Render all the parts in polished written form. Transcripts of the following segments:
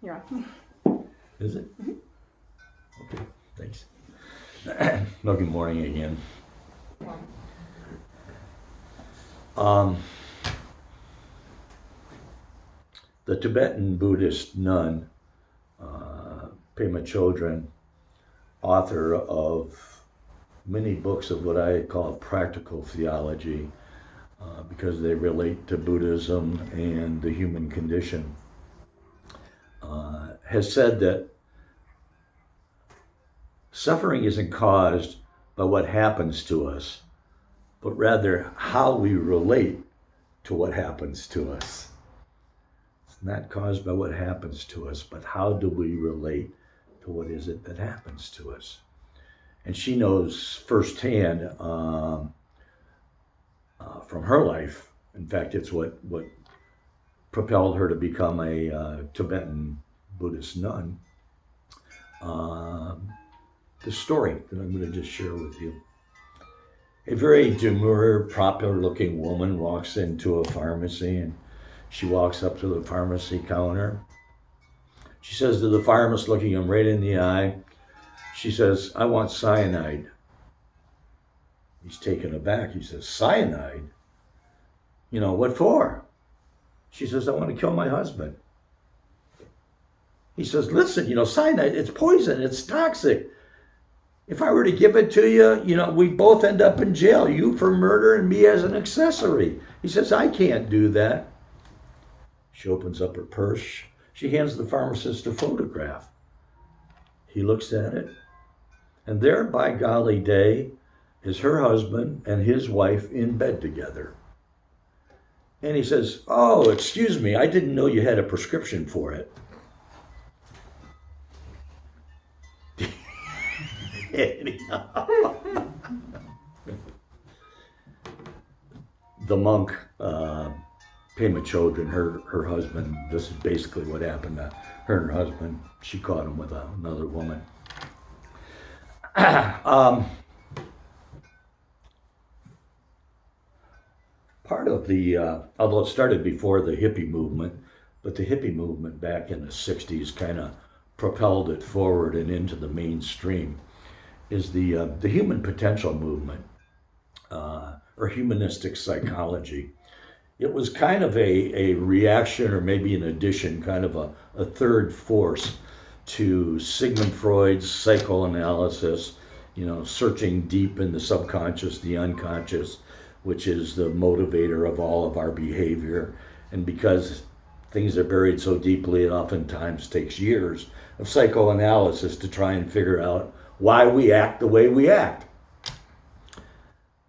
Yeah. Is it? Okay, thanks. Well, good morning again. Um, the Tibetan Buddhist nun, Pema Chodron, author of many books of what I call practical theology, because they relate to Buddhism and the human condition, has said that suffering isn't caused by what happens to us, but rather how we relate to what happens to us. It's not caused by what happens to us, but how do we relate to what is it that happens to us? And she knows firsthand from her life. In fact, it's what propelled her to become a Tibetan Buddhist nun. The story that I'm going to just share with you. A very demure, proper-looking woman walks into a pharmacy, and she walks up to the pharmacy counter. She says to the pharmacist, looking him right in the eye, she says, "I want cyanide." He's taken aback. He says, "Cyanide? You know, what for?" She says, "I want to kill my husband." He says, "Listen, cyanide, it's poison, it's toxic. If I were to give it to you, we both end up in jail. You for murder and me as an accessory." He says, "I can't do that." She opens up her purse. She hands the pharmacist a photograph. He looks at it, and there, by golly day, is her husband and his wife in bed together. And he says, "Oh, excuse me, I didn't know you had a prescription for it." The monk, Pema Chodron, her husband, this is basically what happened to her and her husband. She caught him with another woman. Part of the, although it started before the hippie movement, but the hippie movement back in the 60s kind of propelled it forward and into the mainstream, is the human potential movement, or humanistic psychology. It was kind of a reaction, or maybe an addition, kind of a third force to Sigmund Freud's psychoanalysis, searching deep in the subconscious, the unconscious, which is the motivator of all of our behavior. And because things are buried so deeply, it oftentimes takes years of psychoanalysis to try and figure out why we act the way we act.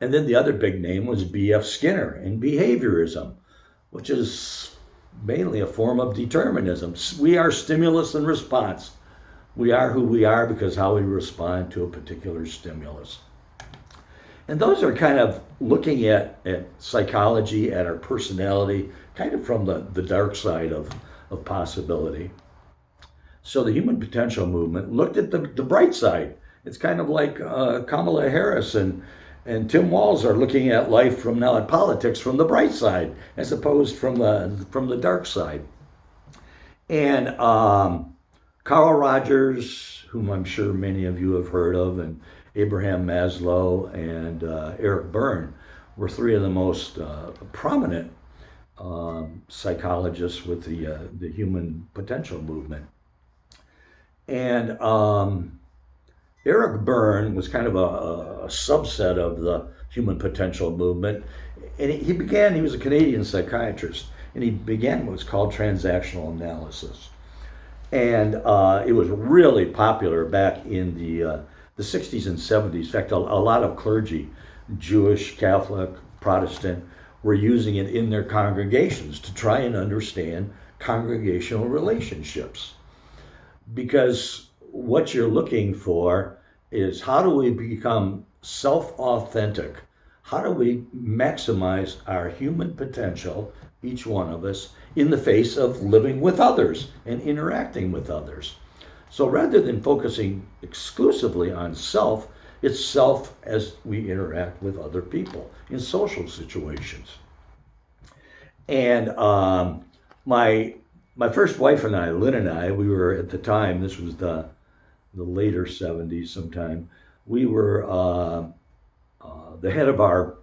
And then the other big name was B.F. Skinner and behaviorism, which is mainly a form of determinism. We are stimulus and response. We are who we are because how we respond to a particular stimulus. And those are kind of looking at psychology, at our personality, kind of from the dark side of possibility. So the human potential movement looked at the bright side. It's kind of like Kamala Harris and Tim Walz are looking at life from now, at politics, from the bright side, as opposed from the dark side. And Carl Rogers, whom I'm sure many of you have heard of, and Abraham Maslow and Eric Berne were three of the most prominent psychologists with the human potential movement. And Eric Berne was kind of a subset of the human potential movement. And he was a Canadian psychiatrist, and he began what's called transactional analysis. And it was really popular back in the 60s and 70s. In fact, a lot of clergy, Jewish, Catholic, Protestant, were using it in their congregations to try and understand congregational relationships. Because what you're looking for is, how do we become self-authentic? How do we maximize our human potential, each one of us, in the face of living with others and interacting with others? So rather than focusing exclusively on self, it's self as we interact with other people in social situations. And my my first wife and I, Lynn and I, we were at the time, this was the later 70s sometime, we were the head of our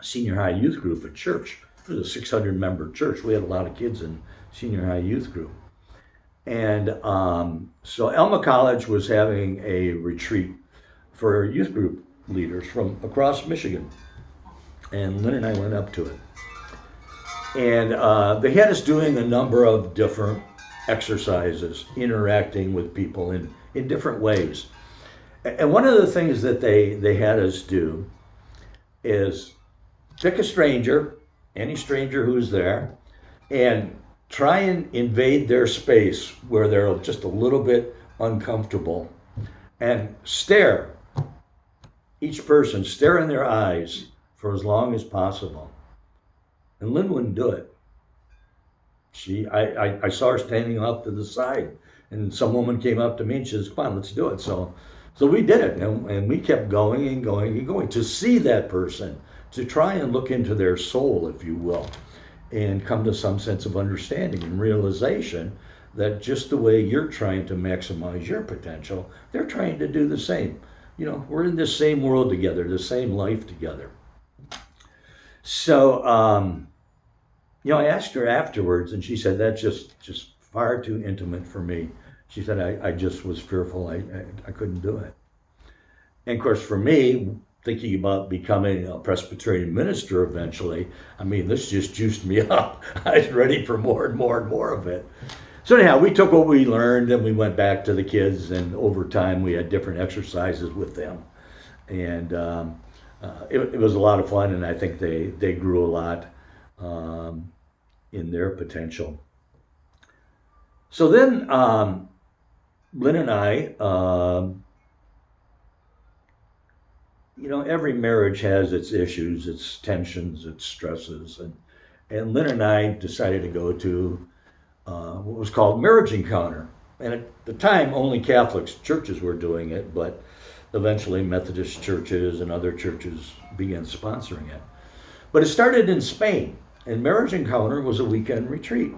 senior high youth group at church. It was a 600 member church. We had a lot of kids in senior high youth group. And so Elma College was having a retreat for youth group leaders from across Michigan. And Lynn and I went up to it. And they had us doing a number of different exercises, interacting with people in different ways. And one of the things that they had us do is pick a stranger, any stranger who's there, and try and invade their space where they're just a little bit uncomfortable, and stare, each person, stare in their eyes for as long as possible. And Lynn wouldn't do it. I saw her standing up to the side, and some woman came up to me and she says, "Come on, let's do it." So we did it, and we kept going and going and going to see that person, to try and look into their soul, if you will, and come to some sense of understanding and realization that just the way you're trying to maximize your potential, they're trying to do the same. You know, we're in this same world together, the same life together. So, I asked her afterwards, and she said, "That's just far too intimate for me." She said, I just was fearful. I couldn't do it. And of course, for me, thinking about becoming a Presbyterian minister eventually, this just juiced me up. I was ready for more and more and more of it. So anyhow, we took what we learned and we went back to the kids, and over time we had different exercises with them. And it was a lot of fun, and I think they grew a lot in their potential. So then Lynn and I, every marriage has its issues, its tensions, its stresses, and Lynn and I decided to go to what was called Marriage Encounter. And at the time, only Catholic churches were doing it, but eventually Methodist churches and other churches began sponsoring it. But it started in Spain, and Marriage Encounter was a weekend retreat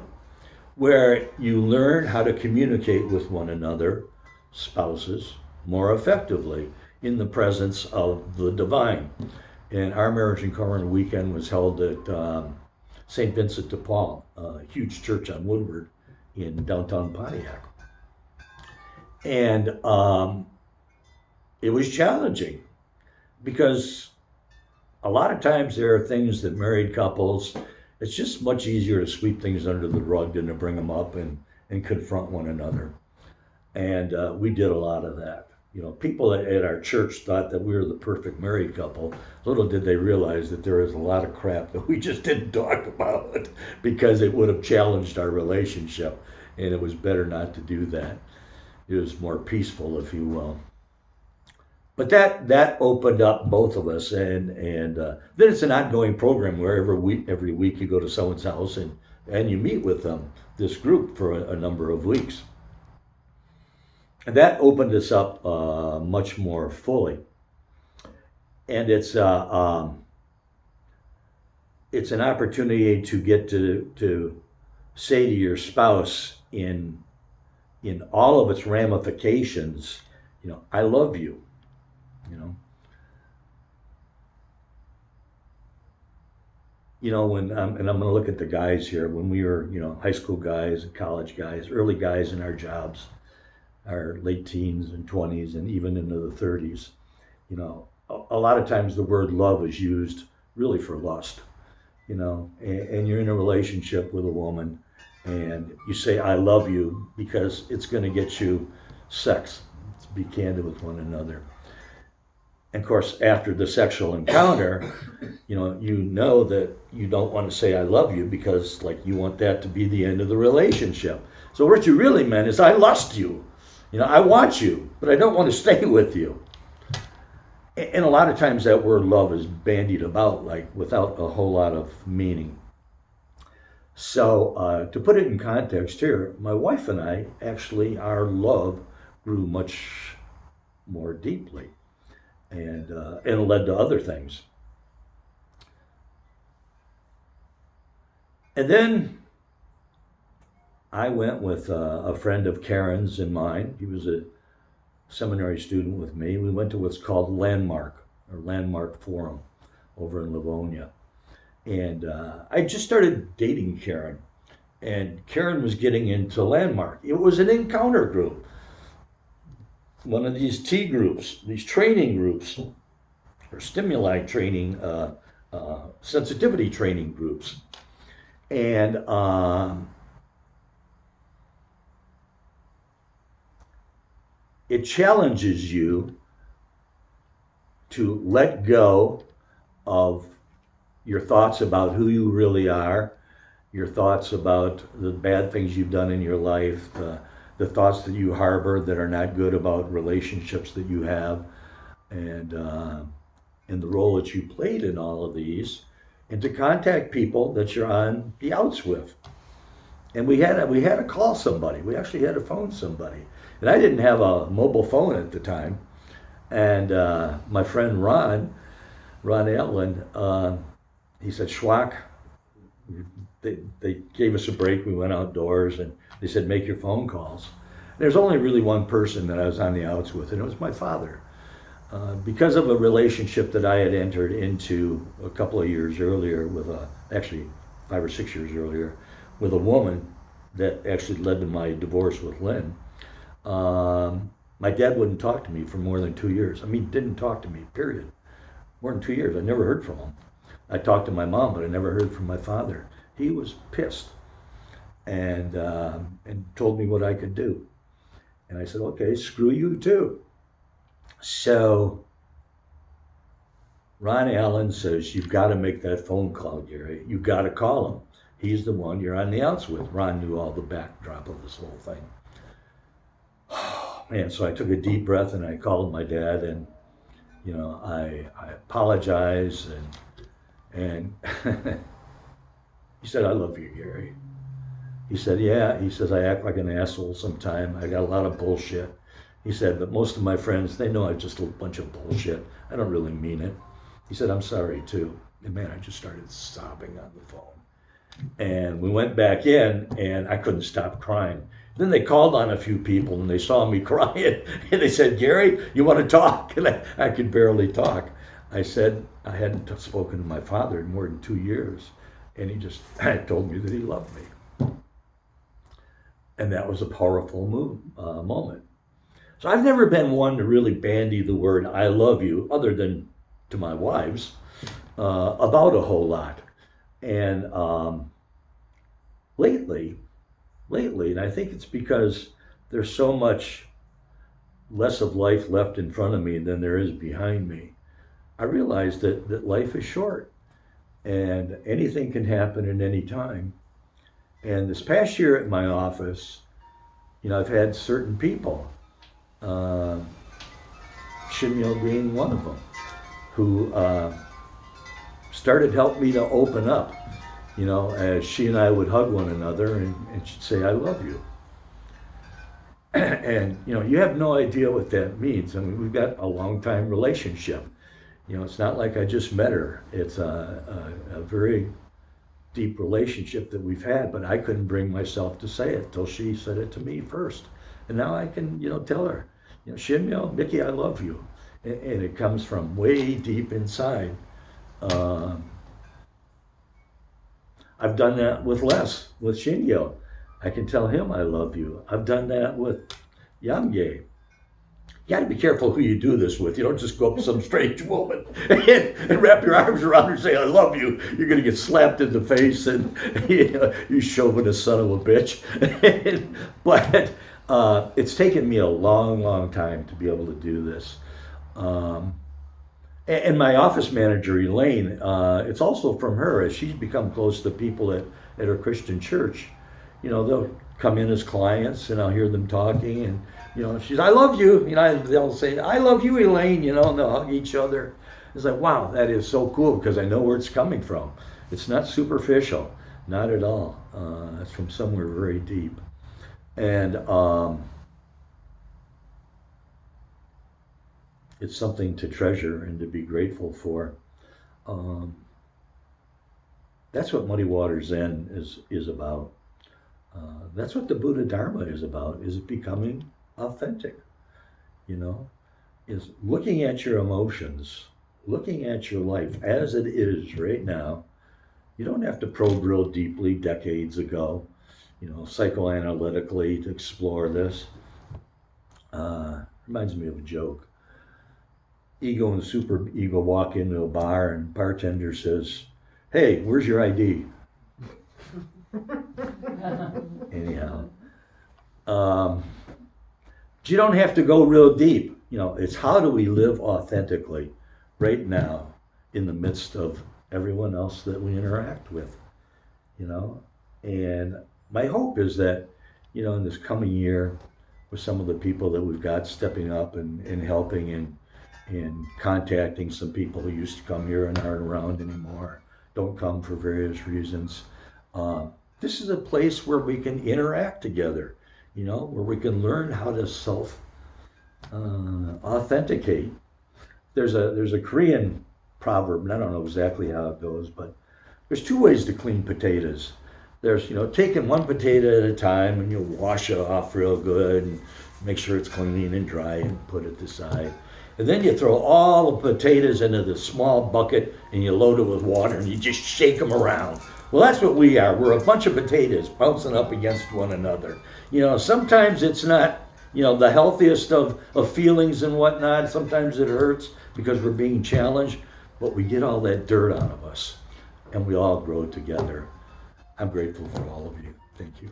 where you learn how to communicate with one another, spouses, more effectively in the presence of the divine. And our Marriage Encounter weekend was held at St. Vincent de Paul, a huge church on Woodward in downtown Pontiac. And it was challenging because a lot of times there are things that married couples, it's just much easier to sweep things under the rug than to bring them up and confront one another. And we did a lot of that. People at our church thought that we were the perfect married couple. Little did they realize that there was a lot of crap that we just didn't talk about because it would have challenged our relationship, and it was better not to do that. It was more peaceful, if you will. But that opened up both of us, and then it's an ongoing program where every week you go to someone's house and you meet with them, this group, for a number of weeks. And that opened us up much more fully. And it's an opportunity to get to say to your spouse in all of its ramifications, I love you. When and I'm going to look at the guys here, when we were, high school guys, college guys, early guys in our jobs, our late teens and 20s, and even into the 30s, a lot of times the word love is used really for lust, and you're in a relationship with a woman and you say, I love you, because it's going to get you sex. Let's be candid with one another. And of course, after the sexual encounter, you know that you don't want to say I love you because you want that to be the end of the relationship. So what you really meant is I lust you. I want you, but I don't want to stay with you. And a lot of times that word love is bandied about without a whole lot of meaning. So to put it in context here, my wife and I, actually, our love grew much more deeply. And it led to other things. And then I went with a friend of Karen's and mine. He was a seminary student with me. We went to what's called Landmark, or Landmark Forum over in Livonia. And I just started dating Karen. And Karen was getting into Landmark. It was an encounter group, one of these T groups, these training groups, or stimuli training, sensitivity training groups. And it challenges you to let go of your thoughts about who you really are, your thoughts about the bad things you've done in your life, the thoughts that you harbor that are not good about relationships that you have, and the role that you played in all of these, and to contact people that you're on the outs with. And we had to call somebody. We actually had to phone somebody. And I didn't have a mobile phone at the time. And my friend Ron Allen, he said, Schwoch, they gave us a break. We went outdoors and they said, make your phone calls. There's only really one person that I was on the outs with, and it was my father. Because of a relationship that I had entered into a couple of years earlier actually 5 or 6 years earlier, with a woman that actually led to my divorce with Lynn. My dad wouldn't talk to me for more than 2 years. I mean, didn't talk to me, period. More than 2 years. I never heard from him. I talked to my mom, but I never heard from my father. He was pissed and told me what I could do. And I said, okay, screw you too. So Ron Allen says, you've got to make that phone call, Gary. You've got to call him. He's the one you're on the outs with. Ron knew all the backdrop of this whole thing. Man, so I took a deep breath and I called my dad, and I apologized, and he said, I love you, Gary. He said, yeah. He says, I act like an asshole sometime. I got a lot of bullshit. He said, but most of my friends, they know I'm just a bunch of bullshit. I don't really mean it. He said, I'm sorry too. And man, I just started sobbing on the phone. And we went back in and I couldn't stop crying. Then they called on a few people and they saw me crying and they said, Gary, you want to talk? And I could barely talk. I said I hadn't spoken to my father in more than 2 years. And he just told me that he loved me. And that was a powerful moment. So I've never been one to really bandy the word I love you, other than to my wives, about a whole lot. And lately, and I think it's because there's so much less of life left in front of me than there is behind me, I realized that life is short and anything can happen at any time. And this past year at my office, I've had certain people, Shimyo being one of them, who started helping me to open up, as she and I would hug one another and she'd say, I love you. And, you have no idea what that means. I mean, we've got a long time relationship. It's not like I just met her. It's a very deep relationship that we've had, but I couldn't bring myself to say it till she said it to me first. And now I can, tell her, Shimyo, Mickey, I love you. And it comes from way deep inside. I've done that with Les, with Shingyo. I can tell him I love you. I've done that with Yamge. You gotta be careful who you do this with. You don't just go up to some strange woman and wrap your arms around her and say, I love you. You're gonna get slapped in the face and you chauvinist son of a bitch. But it's taken me a long, long time to be able to do this. And my office manager, Elaine, it's also from her, as she's become close to people at her Christian church. They'll come in as clients and I'll hear them talking and, she's, I love you. They'll say, I love you, Elaine, and they'll hug each other. It's like, wow, that is so cool because I know where it's coming from. It's not superficial, not at all. It's from somewhere very deep. And it's something to treasure and to be grateful for. That's what Muddy Waters Zen is about. That's what the Buddha Dharma is about, is becoming authentic, you know, is looking at your emotions, looking at your life as it is right now. You don't have to probe real deeply decades ago, psychoanalytically to explore this. Reminds me of a joke. Ego and super ego walk into a bar and bartender says, "Hey, where's your ID?" Anyhow, but you don't have to go real deep. It's how do we live authentically right now in the midst of everyone else that we interact with, you know? And my hope is that, in this coming year, with some of the people that we've got stepping up and helping and contacting some people who used to come here and aren't around anymore, don't come for various reasons. This is a place where we can interact together, where we can learn how to self authenticate. There's a Korean proverb, and I don't know exactly how it goes, but there's two ways to clean potatoes. There's, taking one potato at a time and you wash it off real good and make sure it's clean and dry and put it aside. And then you throw all the potatoes into the small bucket and you load it with water and you just shake them around. Well, that's what we are. We're a bunch of potatoes bouncing up against one another. Sometimes it's not, the healthiest of feelings and whatnot. Sometimes it hurts because we're being challenged, but we get all that dirt out of us and we all grow together. I'm grateful for all of you. Thank you.